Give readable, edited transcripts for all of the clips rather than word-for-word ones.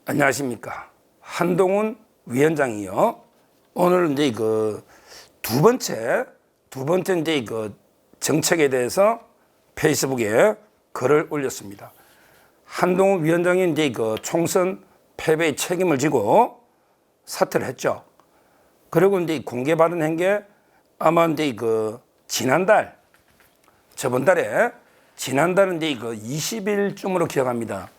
안녕하십니까. 한동훈 위원장이요. 오늘 이제 두 번째 이제 정책에 대해서 페이스북에 글을 올렸습니다. 한동훈 위원장이 이제 총선 패배의 책임을 지고 사퇴를 했죠. 그리고 이제 공개 발언한 게 아마 이제 지난달은 이제 20일쯤으로 기억합니다.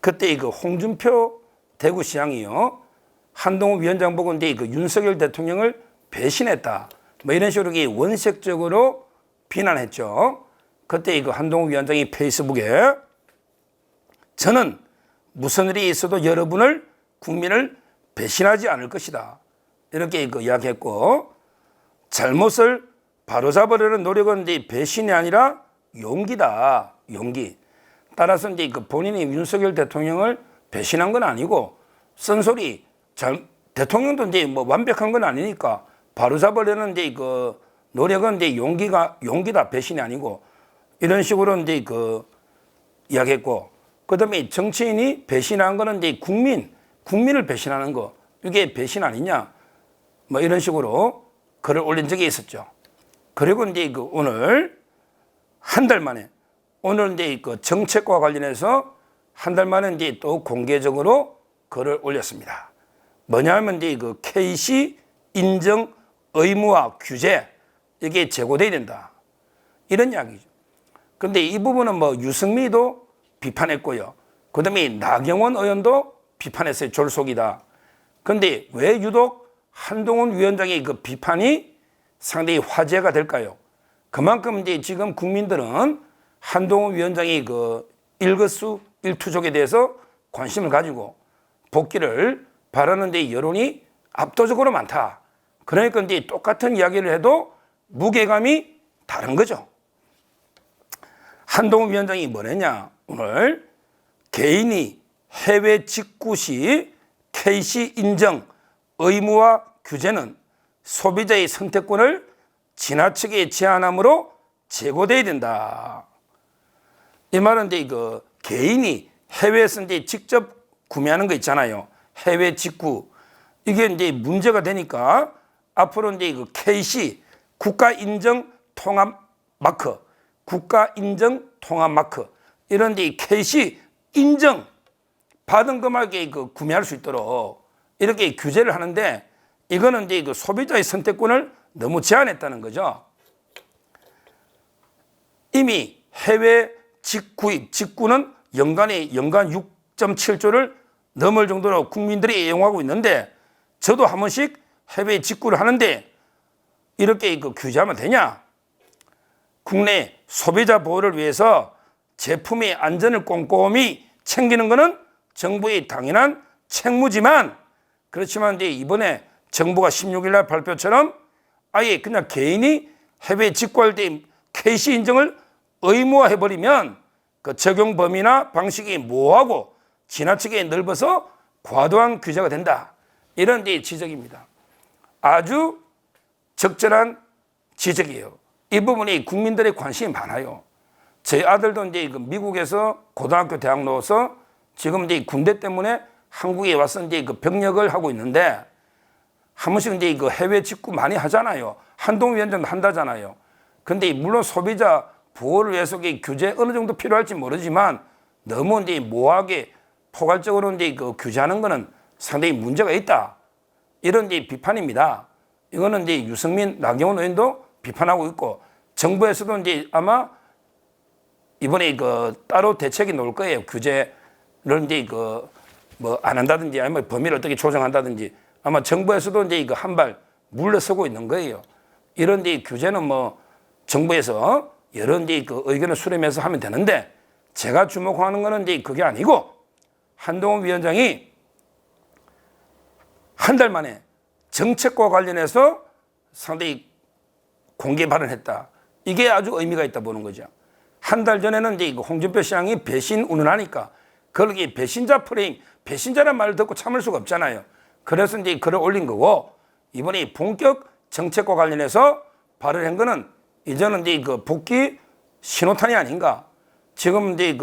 그때 홍준표 대구시장이요. 한동훈 위원장 보고 이제 윤석열 대통령을 배신했다. 뭐 이런 식으로 원색적으로 비난했죠. 그때 한동훈 위원장이 페이스북에 저는 무슨 일이 있어도 여러분을 국민을 배신하지 않을 것이다. 이렇게 이야기했고 잘못을 바로잡으려는 노력은 이제 배신이 아니라 용기다. 용기. 따라서 이제 본인이 윤석열 대통령을 배신한 건 아니고 쓴소리 대통령도 이제 뭐 완벽한 건 아니니까 바로잡으려는 이제 노력은 이제 용기다. 배신이 아니고 이런 식으로 이제 이야기했고 그다음에 정치인이 배신한 거는 이제 국민을 배신하는 거 이게 배신 아니냐 뭐 이런 식으로 글을 올린 적이 있었죠. 그리고 이제 오늘 한 달 만에 오늘 이제 정책과 관련해서 한 달 만에 이제 또 공개적으로 글을 올렸습니다. 뭐냐면 이제 KC 인정 의무화 규제 이게 제고돼야 된다. 이런 이야기죠. 그런데 이 부분은 뭐 유승민도 비판했고요. 그다음에 나경원 의원도 비판했어요. 졸속이다. 그런데 왜 유독 한동훈 위원장의 비판이 상당히 화제가 될까요? 그만큼 이제 지금 국민들은 한동훈 위원장이 일거수일투족에 대해서 관심을 가지고 복귀를 바라는 데 여론이 압도적으로 많다. 그러니까 이제 똑같은 이야기를 해도 무게감이 다른 거죠. 한동훈 위원장이 뭐랬냐? 오늘 개인이 해외 직구 시 KC 인정 의무화 규제는 소비자의 선택권을 지나치게 제한함으로 제고돼야 된다. 이 말은 이제 개인이 해외에서 이제 직접 구매하는 거 있잖아요. 해외 직구. 이게 이제 문제가 되니까 앞으로 이제 KC 국가 인정 통합 마크, 이런 데 KC 인정 받은 것만 구매할 수 있도록 이렇게 규제를 하는데 이거는 이제 소비자의 선택권을 너무 제한했다는 거죠. 이미 해외 직구는 연간 6.7조를 넘을 정도로 국민들이 애용하고 있는데 저도 한 번씩 해외 직구를 하는데 이렇게 규제하면 되냐? 국내 소비자 보호를 위해서 제품의 안전을 꼼꼼히 챙기는 것은 정부의 당연한 책무지만 그렇지만 이제 이번에 정부가 16일 날 발표처럼 아예 그냥 개인이 해외 직구할 때 KC 인정을 의무화해버리면 그 적용 범위나 방식이 모호하고 지나치게 넓어서 과도한 규제가 된다. 이런 이제 지적입니다. 아주 적절한 지적이에요. 이 부분이 국민들의 관심이 많아요. 제 아들도 이제 미국에서 고등학교 대학 나와서 지금 이제 군대 때문에 한국에 와서 이제 병역을 하고 있는데 한 번씩 이제 해외 직구 많이 하잖아요. 한동훈 위원장도 한다잖아요. 근데 물론 소비자 보호를 위해서 규제 어느 정도 필요할지 모르지만 너무 이제 모호하게 포괄적으로 이제 규제하는 거는 상당히 문제가 있다. 이런 이제 비판입니다. 이거는 이제 유승민, 나경원 의원도 비판하고 있고 정부에서도 이제 아마 이번에 따로 대책이 나올 거예요. 규제를 이제 뭐 안 한다든지 아니면 범위를 어떻게 조정한다든지 아마 정부에서도 이제 한 발 물러서고 있는 거예요. 이런 이제 규제는 뭐 정부에서 여러 이제 의견을 수렴해서 하면 되는데 제가 주목하는 거는 이제 그게 아니고 한동훈 위원장이 한 달 만에 정책과 관련해서 상당히 공개 발언했다. 이게 아주 의미가 있다 보는 거죠. 한 달 전에는 이제 홍준표 시장이 배신 운운하니까 거기에 배신자 프레임, 배신자란 말을 듣고 참을 수가 없잖아요. 그래서 이제 글을 올린 거고 이번에 본격 정책과 관련해서 발언한 거는 이제는 이제 복귀 신호탄이 아닌가. 지금 이제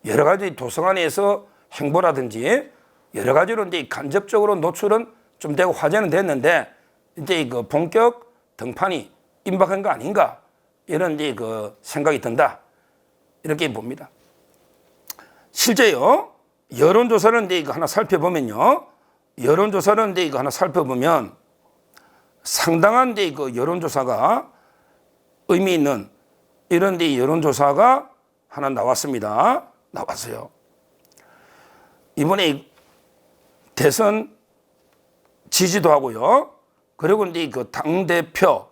여러 가지 도서관에서 행보라든지 여러 가지로 이제 간접적으로 노출은 좀 되고 화제는 됐는데 이제 그 본격 등판이 임박한 거 아닌가 이런 이제 그 생각이 든다 이렇게 봅니다. 실제요 여론조사를 이제 이거 하나 살펴보면요 여론조사를 이제 이거 하나 살펴보면 상당한 이제 그 여론조사가 의미 있는 이런 이제 여론조사가 하나 나왔습니다. 나왔어요. 이번에 대선 지지도 하고요. 그리고 이제 그 당대표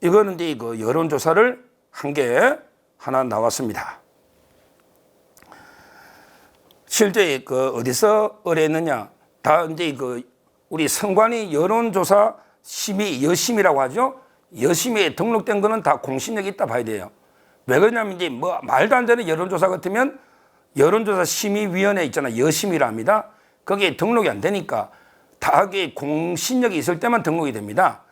이거는 이제 그 여론조사를 한 게 하나 나왔습니다. 실제 그 어디서 의뢰했느냐? 다 이제 그 우리 선관위 여론조사 심의 여심이라고 하죠. 여심에 등록된 거는 다 공신력이 있다 봐야 돼요. 왜 그러냐면 이제 뭐 말도 안 되는 여론조사 같으면 여론조사 심의위원회 있잖아요. 여심이라 합니다. 거기에 등록이 안 되니까 다 공신력이 있을 때만 등록이 됩니다.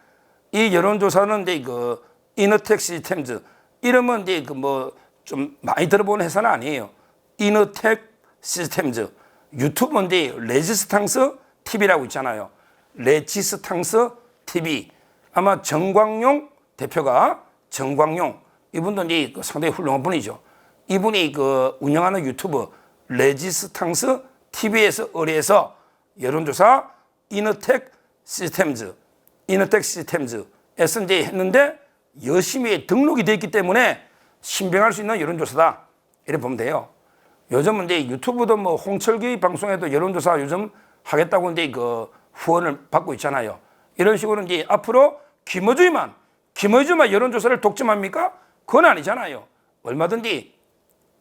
이 여론조사는 이제 그 이너텍 시스템즈 이름은 이제 그 뭐 좀 많이 들어본 회사는 아니에요. 이너텍 시스템즈 유튜브는 이제 레지스탕스 TV라고 있잖아요. 레지스탕스 TV 아마 정광용 대표가 정광용 이분도 이제 상당히 훌륭한 분이죠. 이분이 그 운영하는 유튜브 레지스탕스 TV에서 의뢰해서 여론조사 이너텍 시스템즈에서 이제 했는데 여심에 등록이 되어 있기 때문에 신빙할 수 있는 여론조사다 이렇게 보면 돼요. 요즘은 이제 유튜브도 뭐 홍철기 방송에도 여론조사 요즘 하겠다고 이제 그 후원을 받고 있잖아요. 이런 식으로 이제 앞으로 김어준만 여론조사를 독점합니까? 그건 아니잖아요. 얼마든지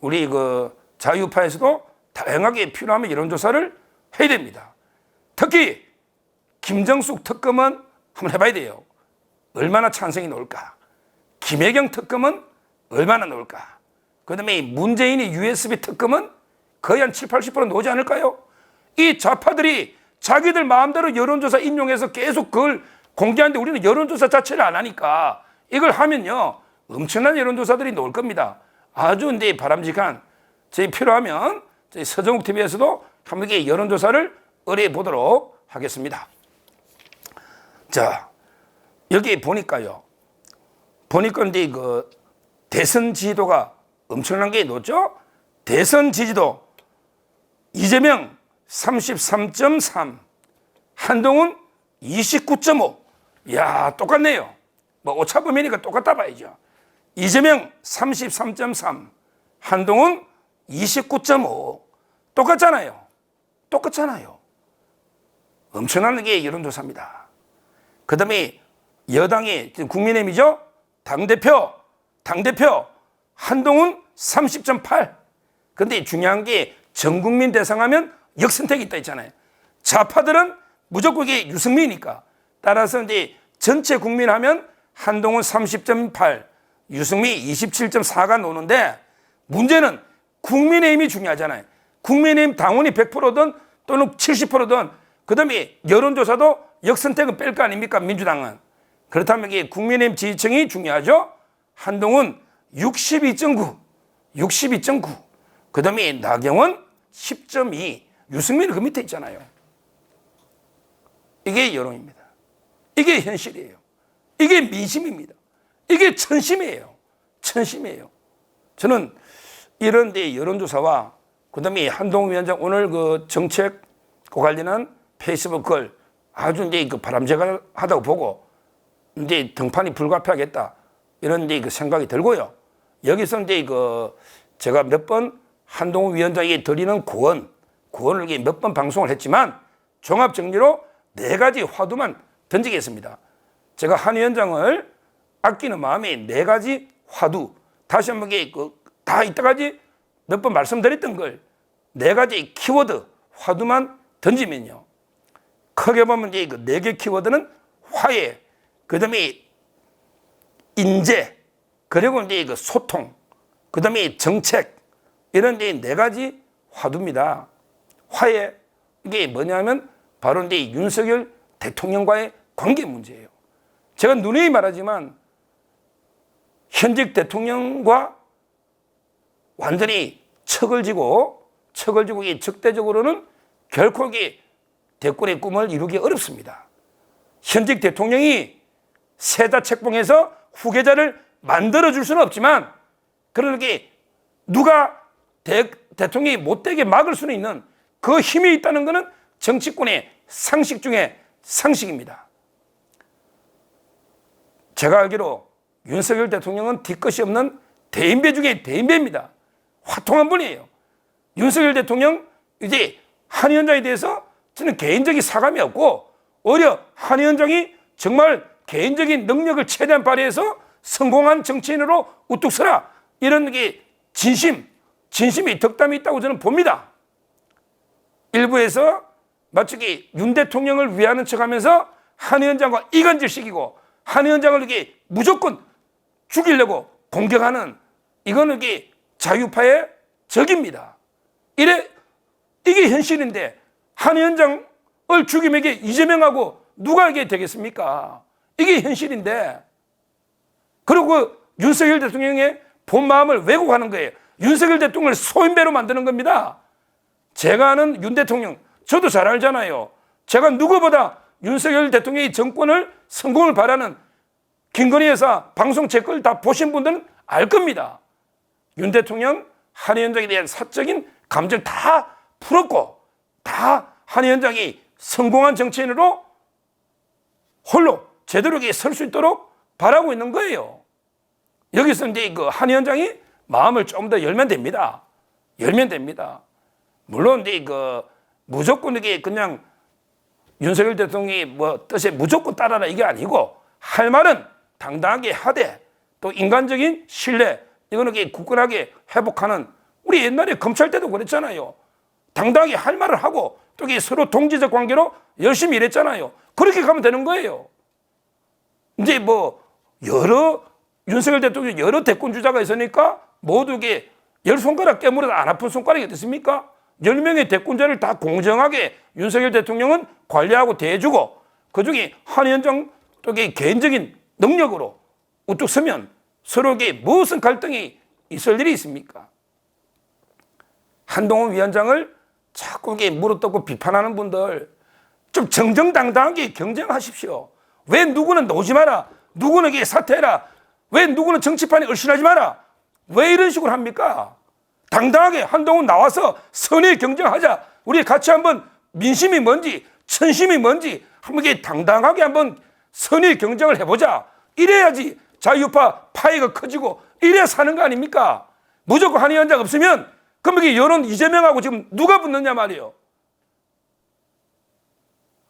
우리 그 자유파에서도 다양하게 필요하면 여론조사를 해야 됩니다. 특히 김정숙 특검은 한번 해봐야 돼요. 얼마나 찬성이 나올까? 김혜경 특검은 얼마나 나올까? 그 다음에 문재인의 USB 특검은 거의 한 7, 80% 나오지 않을까요? 이 좌파들이 자기들 마음대로 여론조사 인용해서 계속 그걸 공개하는데 우리는 여론조사 자체를 안 하니까 이걸 하면요 엄청난 여론조사들이 나올 겁니다. 아주 이제 바람직한 저희 필요하면 저희 서정욱 TV에서도 한번 여론조사를 의뢰해 보도록 하겠습니다. 자 여기 보니까요. 보니까 이제 그 대선 지지도가 엄청난 게 높죠. 대선 지지도 이재명 33.3, 한동훈 29.5. 야 똑같네요. 뭐 오차범위니까 똑같다 봐야죠. 이재명 33.3, 한동훈 29.5. 똑같잖아요. 엄청난 게 여론조사입니다. 그 다음에 여당이 국민의힘이죠. 당대표 한동훈 30.8. 근데 중요한 게 전국민 대상하면 역선택이 있다 했잖아요. 좌파들은 무조건 이게 유승민이니까. 따라서 이제 전체 국민 하면 한동훈 30.8, 유승민 27.4가 나오는데 문제는 국민의힘이 중요하잖아요. 국민의힘 당원이 100%든 또는 70%든 그 다음에 여론조사도 역선택은 뺄 거 아닙니까? 민주당은. 그렇다면 이게 국민의힘 지지층이 중요하죠. 한동훈 62.9. 그 다음에 나경원 10.2. 유승민은 그 밑에 있잖아요. 이게 여론입니다. 이게 현실이에요. 이게 민심입니다. 이게 천심이에요. 저는 이런 데 여론조사와 그 다음에 한동훈 위원장 오늘 그 정책과 관련한 페이스북 글 아주 이제 그 바람직하다고 보고 이제 등판이 불가피하겠다 이런 이제 그 생각이 들고요. 여기서 이제 그 제가 몇 번 한동훈 위원장에게 드리는 구원을 몇 번 방송을 했지만 종합 정리로 4가지 화두만 던지겠습니다. 제가 한 위원장을 아끼는 마음에 4가지 화두 다시 한번 다 이때까지 몇 번 말씀드렸던 걸 4가지 키워드 화두만 던지면요. 크게 보면 이제 그 4개 키워드는 화해, 그 다음에 인재, 그리고 이제 그 소통, 그 다음에 정책, 이런 이제 4가지 화두입니다. 화해, 이게 뭐냐면 바로 이제 윤석열 대통령과의 관계 문제예요. 제가 누누이 말하지만 현직 대통령과 완전히 척을 지고 이 적대적으로는 결코 이게 대권의 꿈을 이루기 어렵습니다. 현직 대통령이 세자 책봉해서 후계자를 만들어줄 수는 없지만 그렇게 누가 대통령이 못되게 막을 수는 있는 그 힘이 있다는 것은 정치권의 상식 중에 상식입니다. 제가 알기로 윤석열 대통령은 뒤끝이 없는 대인배 중에 대인배입니다. 화통한 분이에요. 윤석열 대통령 이제 한 위원장에 대해서 저는 개인적인 사감이 없고 오히려 한 위원장이 정말 개인적인 능력을 최대한 발휘해서 성공한 정치인으로 우뚝 서라 이런 게 진심이 덕담이 있다고 저는 봅니다. 일부에서 마치 윤 대통령을 위하는 척하면서 한 위원장과 이간질시키고 한 위원장을 이렇게 무조건 죽이려고 공격하는 이거는 이게 자유파의 적입니다. 이게 현실인데 한 위원장을 죽이면 이게 이재명하고 누가 이게 되겠습니까? 이게 현실인데 그리고 윤석열 대통령의 본 마음을 왜곡하는 거예요. 윤석열 대통령을 소인배로 만드는 겁니다. 제가 아는 윤 대통령 저도 잘 알잖아요. 제가 누구보다 윤석열 대통령의 정권을 성공을 바라는 김건희 여사 방송 제 걸 다 보신 분들은 알 겁니다. 윤 대통령 한 위원장에 대한 사적인 감정 다 풀었고 다 한 위원장이 성공한 정치인으로 홀로 제대로 설 수 있도록 바라고 있는 거예요. 여기서 이제 그 한 위원장이 마음을 좀 더 열면 됩니다. 열면 됩니다. 물론 이제 그 무조건 이게 그냥 윤석열 대통령이 뭐 뜻에 무조건 따라라 이게 아니고 할 말은 당당하게 하되 또 인간적인 신뢰 이거는 굳건하게 회복하는 우리 옛날에 검찰 때도 그랬잖아요. 당당하게 할 말을 하고 또 서로 동지적 관계로 열심히 일했잖아요. 그렇게 가면 되는 거예요. 이제 뭐 윤석열 대통령 여러 대권 주자가 있으니까 모두 이게 10손가락 깨물어도 안 아픈 손가락이 어떻습니까? 10명의 대권자를 다 공정하게 윤석열 대통령은 관리하고 대해주고 그중에 한 위원장 또 개인적인 능력으로 우뚝 서면 서로에게 무슨 갈등이 있을 일이 있습니까? 한동훈 위원장을 자꾸 물어뜯고 비판하는 분들 좀 정정당당하게 경쟁하십시오. 왜 누구는 나오지 마라, 누구는 사퇴해라, 왜 누구는 정치판에 얼씬하지 마라, 왜 이런 식으로 합니까? 당당하게 한동훈 나와서 선의 경쟁하자. 우리 같이 한번 민심이 뭔지 천심이 뭔지 한번 당당하게 한번 선의 경쟁을 해보자. 이래야지 자유파 파이가 커지고 이래야 사는 거 아닙니까? 무조건 한 위원장 없으면 그럼 여론 이재명하고 지금 누가 붙느냐 말이에요.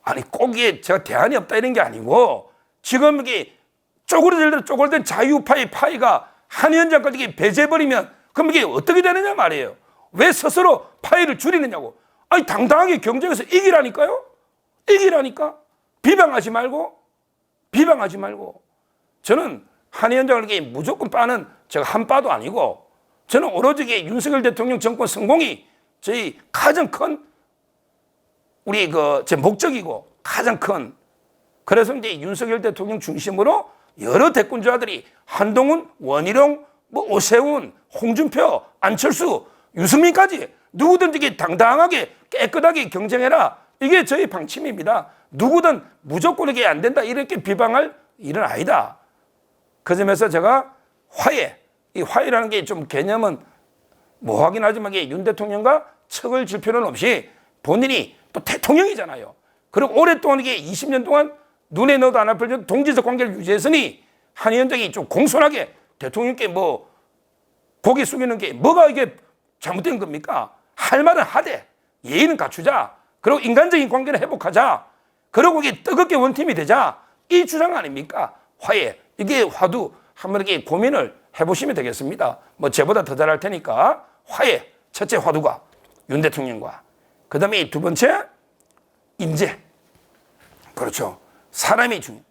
아니 꼭 제가 대안이 없다 이런 게 아니고 지금 쪼그라든 자유파의 파이가 한 위원장까지 배제해버리면 그럼 이게 어떻게 되느냐 말이에요. 왜 스스로 파이를 줄이느냐고. 아니 당당하게 경쟁해서 이기라니까요. 이기라니까. 비방하지 말고 저는 한 위원장을 무조건 빠는 제가 한 빠도 아니고 저는 오로지 윤석열 대통령 정권 성공이 저희 가장 큰 제 목적이고 가장 큰 그래서 이제 윤석열 대통령 중심으로 여러 대권주자들이 한동훈, 원희룡, 오세훈, 홍준표, 안철수, 유승민까지 누구든지 당당하게 깨끗하게 경쟁해라. 이게 저희 방침입니다. 누구든 무조건 이게 안 된다 이렇게 비방할 일은 아니다. 그 점에서 제가 이 화해라는 게 좀 개념은 모호하긴 하지만 윤 대통령과 척을 질 필요는 없이 본인이 또 대통령이잖아요. 그리고 오랫동안 20년 동안 눈에 넣어도 안 아플 정도 동지적 관계를 유지했으니 한 위원장이 좀 공손하게 대통령께 고개 숙이는 게 뭐가 이게 잘못된 겁니까? 할 말은 하되 예의는 갖추자. 그리고 인간적인 관계는 회복하자. 그리고 뜨겁게 원팀이 되자. 이 주장 아닙니까? 화해. 이게 화두 한번 이렇게 고민을 해보시면 되겠습니다. 저보다 더 잘할 테니까 화해. 첫째 화두가 윤 대통령과 그 다음에 두 번째 인재. 그렇죠. 사람이 중요해요.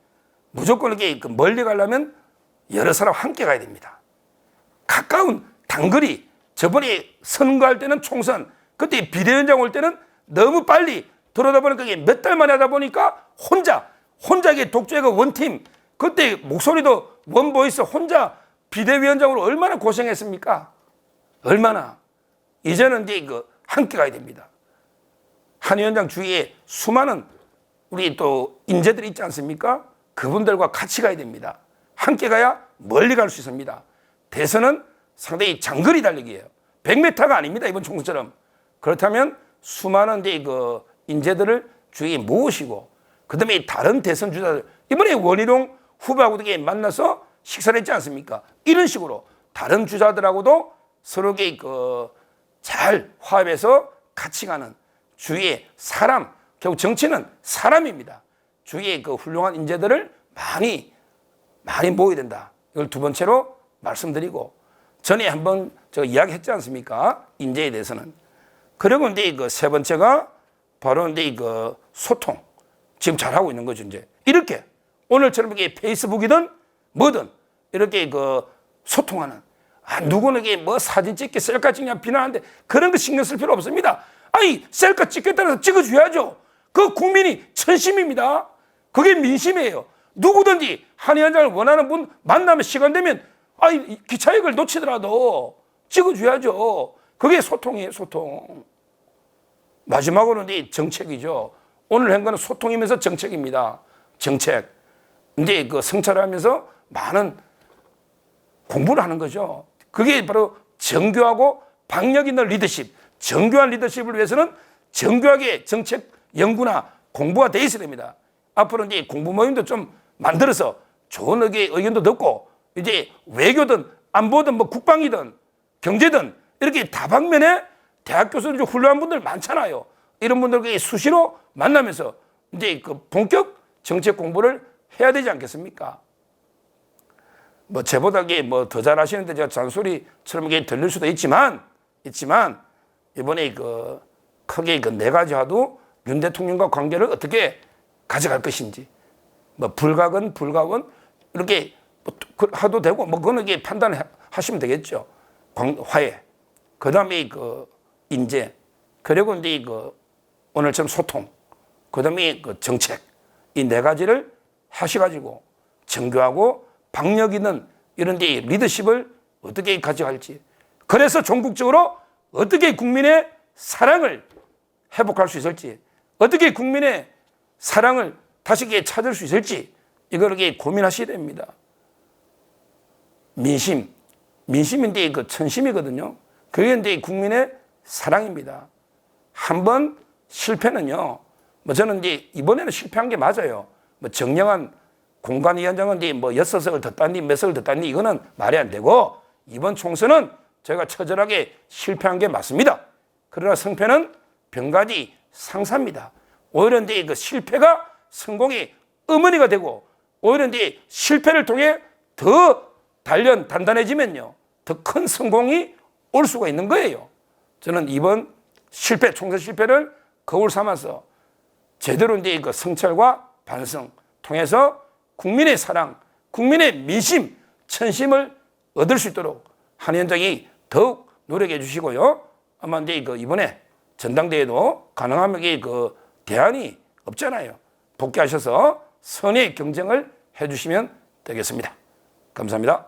무조건 이렇게 멀리 가려면 여러 사람 함께 가야 됩니다. 가까운 단거리 저번에 선거할 때는 총선 그때 비대위원장 올 때는 너무 빨리 들어다 보니까 몇 달 만에 하다 보니까 혼자 독주해가 원팀 그때 목소리도 원보이스 혼자 비대위원장으로 얼마나 고생했습니까? 얼마나. 이제는 이제 함께 가야 됩니다. 한 위원장 주위에 수많은 우리 또 인재들이 있지 않습니까? 그분들과 같이 가야 됩니다. 함께 가야 멀리 갈 수 있습니다. 대선은 상당히 장거리 달리기예요. 100m가 아닙니다. 이번 총선처럼. 그렇다면 수많은 그 인재들을 주위에 모으시고 그다음에 다른 대선 주자들 이번에 원희룡 후보하고 만나서 식사를 했지 않습니까? 이런 식으로 다른 주자들하고도 서로 잘 화합해서 같이 가는 주위에 사람, 결국 정치는 사람입니다. 주위에 그 훌륭한 인재들을 많이 모여야 된다. 이걸 두 번째로 말씀드리고 전에 한번 제가 이야기했지 않습니까? 인재에 대해서는. 그리고 이제 그 세 번째가 바로 이제 그 소통. 지금 잘하고 있는 거죠, 이제. 이렇게 오늘처럼 이게 페이스북이든 뭐든 이렇게 그 소통하는. 누구는 뭐 사진 찍기 셀카 찍냐 비난하는데 그런 거 신경 쓸 필요 없습니다. 아니, 셀카 찍겠다고 해서 찍어줘야죠. 그 국민이 천심입니다. 그게 민심이에요. 누구든지 한 위원장을 원하는 분 만나면 시간 되면 기차역을 놓치더라도 찍어줘야죠. 그게 소통이에요, 소통. 마지막으로는 이 정책이죠. 오늘 한 거는 소통이면서 정책입니다. 정책. 이제 그 성찰하면서 많은 공부를 하는 거죠. 그게 바로 정교하고 박력 있는 리더십. 정교한 리더십을 위해서는 정교하게 정책 연구나 공부가 돼 있어야 됩니다. 앞으로 이제 공부 모임도 좀 만들어서 좋은 의견도 듣고 이제 외교든 안보든 뭐 국방이든 경제든 이렇게 다방면에 대학 교수들 훌륭한 분들 많잖아요. 이런 분들과 수시로 만나면서 이제 그 본격 정책 공부를 해야 되지 않겠습니까? 뭐 제보다 뭐 더 잘하시는데 제가 잔소리처럼 이게 들릴 수도 있지만 이번에 그 크게 그 네 가지 하도 윤 대통령과 관계를 어떻게 가져갈 것인지 뭐 불가근 이렇게 하도 되고 뭐 그거는 이게 판단하시면 되겠죠. 화해. 그다음에 그 인재. 그리고 이제 그 오늘처럼 소통. 그다음에 그 정책. 이 네 가지를 하셔가지고 정교하고 박력 있는 이런 데 리더십을 어떻게 가져갈지. 그래서 전국적으로 어떻게 국민의 사랑을 회복할 수 있을지, 어떻게 국민의 사랑을 다시 찾을 수 있을지 이걸 고민하셔야 됩니다. 민심인데 그 천심이거든요. 그게 이제 국민의 사랑입니다. 한번 실패는요. 뭐 저는 이제 이번에는 실패한 게 맞아요. 뭐 정영한 공관위원장은 이제 뭐 6석을 덧땄니 몇 석을 덧땄니 이거는 말이 안 되고 이번 총선은 제가 처절하게 실패한 게 맞습니다. 그러나 성패는 병가지 상사입니다. 오히려 이제 그 실패가 성공의 어머니가 되고 오히려 이제 실패를 통해 더 단단해지면요. 더 큰 성공이 올 수가 있는 거예요. 저는 이번 총선 실패를 거울 삼아서 제대로 이제 그 성찰과 반성 통해서 국민의 사랑, 국민의 민심, 천심을 얻을 수 있도록 한 위원장이 더욱 노력해 주시고요. 아마 이제 그 이번에 전당대회도 가능하면 그 대안이 없잖아요. 복귀하셔서 선의 경쟁을 해 주시면 되겠습니다. 감사합니다.